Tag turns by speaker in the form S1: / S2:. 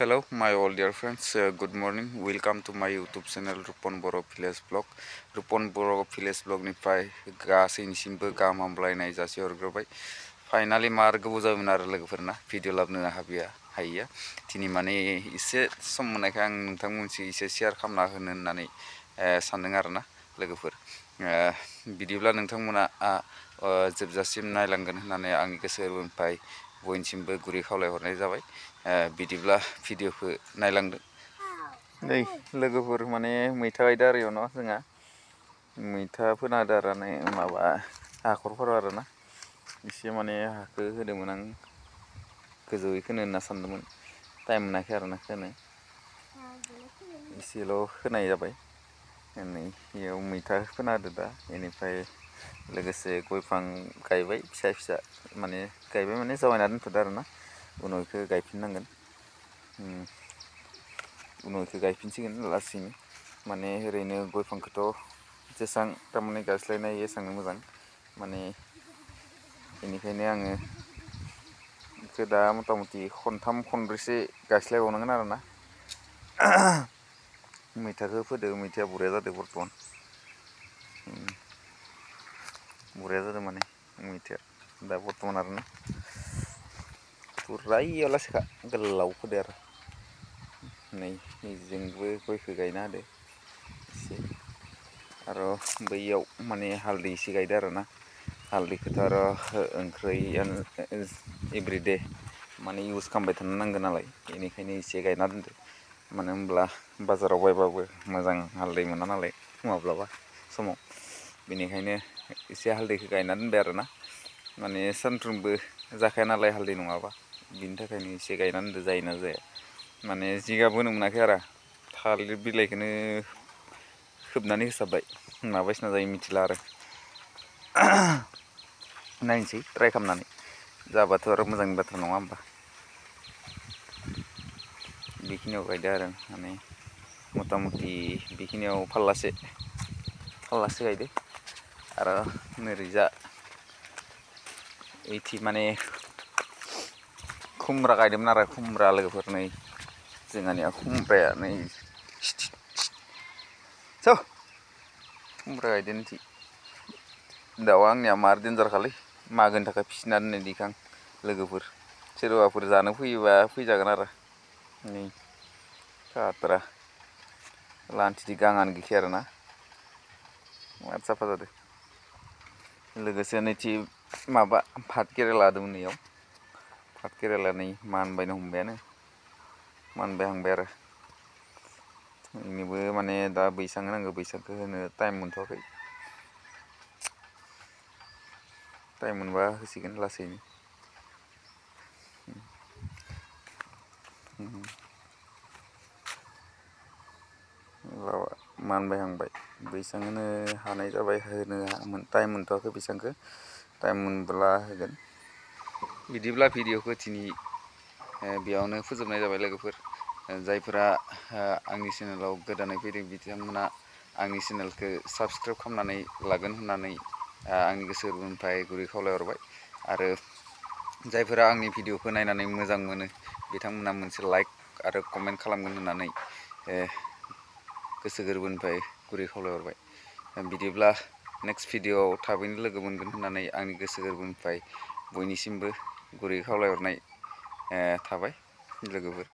S1: Hello, my all dear friends. Good morning. Welcome to my YouTube channel Rupon Boro Village Vlog. Rupon Boro Village Vlog निफ्राय गासैनिसिमबो गाहाम हामलायनाय जासिहरग्रोबाय. Finally मार गोबाव जाबायमोन आरो लोगोफोरना भिडिअ लाबोनो हायैया दिनै माने एसे सम मोननायखाय आं नोंथांमोनसिम एसे शेयार खालामना होनो होननानै सानदों आरोना लोगोफोर. बिदिब्ला नोंथांमोना जोबजासिम नायलांगोन होननानै आंनि गोसो गोरबोनिफ्राय बयनिसिमबो गुरै खावलायहरनाय जाबाय. बिदिब्ला भिडिअखौ नायलांदो. नै लोगोफोर माने मैथा गायदो आरो इयावनो जोंहा मैथा फोना होदो आरो माबा हाखरफोराव आरोना एसे माने हाखौ होदोंमोन आं गोजौयै खोनो होनना सानदोंमोन टाइम मोनाखै आरोना खोनो एसेल' खोनाय जाबाय. नै इयाव मैथा फोना होदो दा बेनिफ्राय लोगोसे गय बिफां गायबाय फिसा फिसा माने गायबाय माने जावायना दोनथ'दो आरोना उनाव बेखौ गायफिननांगोन. उनाव बेखौ गायफिनसिगोन लासैनो माने ओरैनो गय बिफांखौथ' जेसां थारमाने गायस्लायनो हायो एसांनो मोजां माने बेनिखायनो आङो बेखौ दा मथा मथि खनथाम खनब्रैसो गायस्लायबावनांगोन आरोना. मैथाखौ फोदो मैथाया बरिया जादों बर्थमान बरिया जादों माने मैथाया दा बर्थमान आरोना फुरा इयाव लासैखा गोलाव फोदो आरो नै जोंबो गयखौ गायना होदो एसे आरो बैयाव माने हालदै एसे गायदो आरोना हालदैखौथ' आरो ओंख्रियानो एभ्रिडे माने इउज खालामबाय थानो नांगौ नालाय बेनिखायनो एसे गायना दोनदो मानो होनब्ला बाजाराव बायबाबो मोजां हालदै मोना नालाय माब्लाबा समाव बेनिखायनो एसे हालदैखौ गायना दोनबाय आरोना माने सानफ्रोमबो जाखाया नालाय हालदै नङाबा बिनि थाखायनो एसे गायना दोनदो जायोना जाया माने जिगाब होनो मोनाखै आरो थालिर बिलाइखौनो खोबनानै होसाबबाय माबायसिना जायो मिथिला आरो नायनोसै ट्राइ खालामनानै जाबाथ' आरो मोजांनि बाथ्रा नङा होमबा. बेखिनियाव गायदो आरो माने मथा मथि बेखिनियाव फाल्लासे गायदो आरो नोरैजा ओइथि माने खुमब्रा गायदोंमोन आरो खुमब्रा लोगोफोर नै जोंहानिया खुमब्राया नै खुमब्रा गायदों इथि दाउआ आंनिया मार देन्जारखालै मागोनि थाखाय फिसिना दोननाय दिखां लोगोफोर सोरबाफोर जानो फैयोबा फैजागोन आरो नै खाथ्रा लान्थिथि गाङानो गैखाया आरोना मार साफा जादों. लोगोसे नैथि माबा भात केरेला दं नैयाव भात केरेला नै मानबायनो हमबायानो मानबायहांबाय आरो बेनोबो माने दा बैसां होनांगौ बैसांखौ होनो टाइम मोनथ'वाखै टाइम मोनबा होसिगोन लासैनो. मानबायहांबाय बैसां होनो हानाय जाबाय होनो टाइम मोनथ'वाखै बैसांखौ टाइम मोनब्ला होगोन. बिदिब्ला भिडिअखौ दिनै बेयावनो फोजोबनाय जाबाय लोगोफोर. जायफोरा आंनि चेनेलाव गोदानै फैदों बिथांमोना आंनि चेनेलखौ साबसक्राइब खालामनानै लागोन होननानै आंनि गोसो गोरबोनिफ्राय गुरै खावलायहरबाय आरो जायफोरा आंनि भिडिअखौ नायनानै मोजां मोनो बिथांमोना मोनसे लाइक आरो कमेन्ट खालामगोन होननानै गोसो गोरबोनिफ्राय गुरै खावलायहरबाय. बिदिब्ला नेक्स्ट भिडिअआव थाबैनो लोगो मोनगोन होननानै आंनि गोसो गोरबोनिफ्राय बयनिसिमबो गुरै खावलायहरनाय थाबाय लोगोफोर.